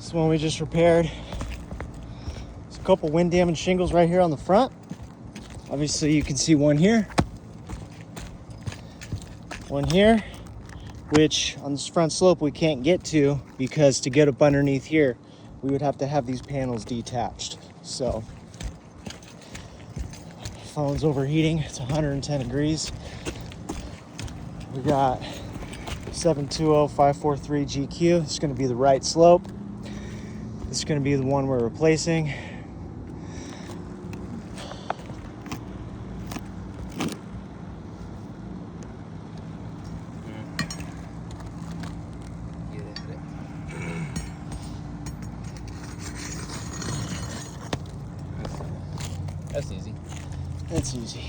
This one we just repaired. There's a couple wind damaged shingles right here on the front. Obviously you can see one here, one here, which on this front slope we can't get to because to get up underneath here, we would have to have these panels detached. So, phone's overheating, it's 110 degrees. We got 720543 GQ. It's gonna be the right slope. This is gonna be the one we're replacing. That's easy. That's easy.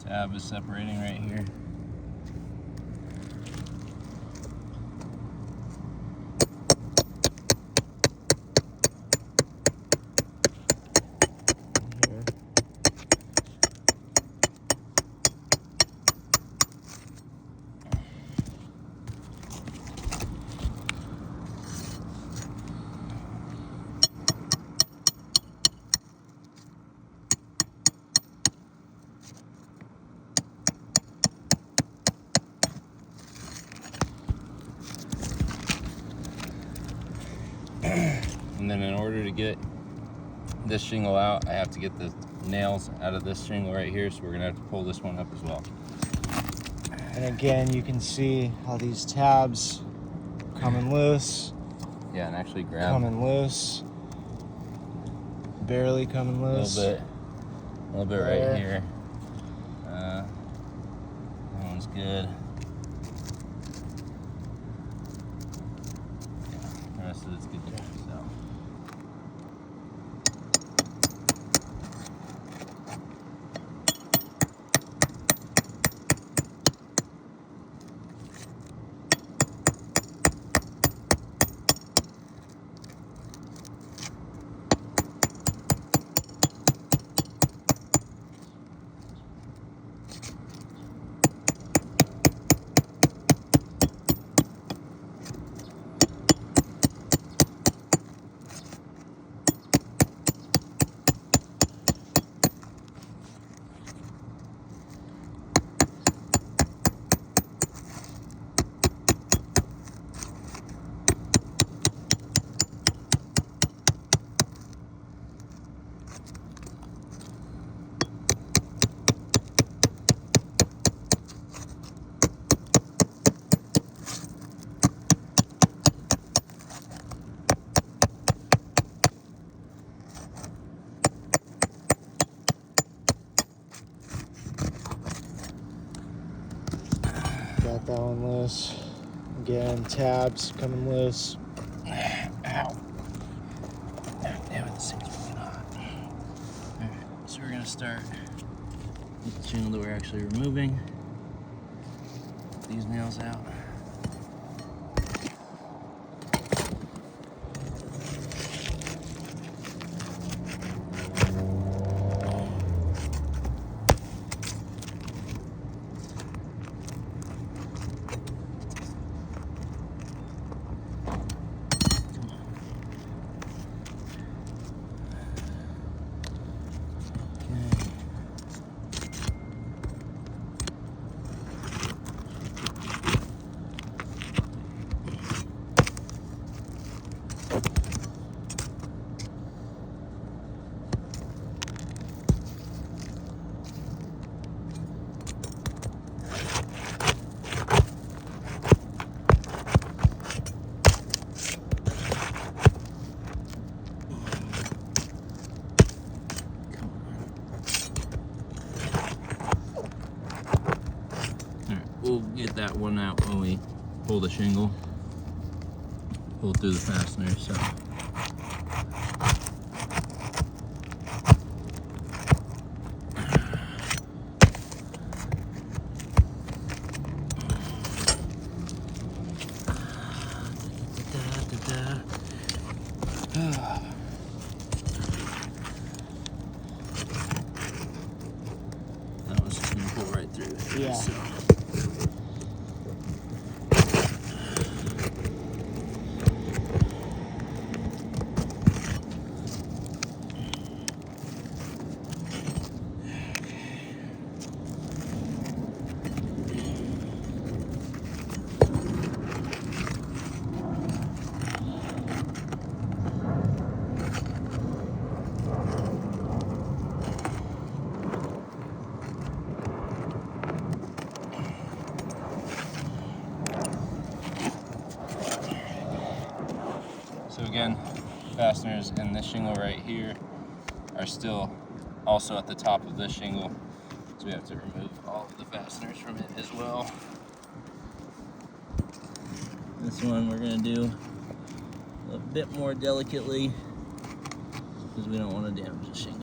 Tab is separating right here. And then in order to get this shingle out, I have to get the nails out of this shingle right here, so we're gonna have to pull this one up as well. And again, you can see how these tabs coming loose. Yeah, and actually grab Coming loose. Barely coming a loose. little bit There. right here. That one's good. Yeah, the rest of it's good to go. So. Got that one loose. Again, tabs coming loose. Ow. Damn it, this thing's really hot. Alright, so we're gonna start with the shingle that we're actually removing. Get these nails out. We'll get that one out when we pull the shingle, pull through the fastener. So again, fasteners in this shingle right here are still also at the top of this shingle, so we have to remove all of the fasteners from it as well. This one we're going to do a bit more delicately because we don't want to damage the shingle.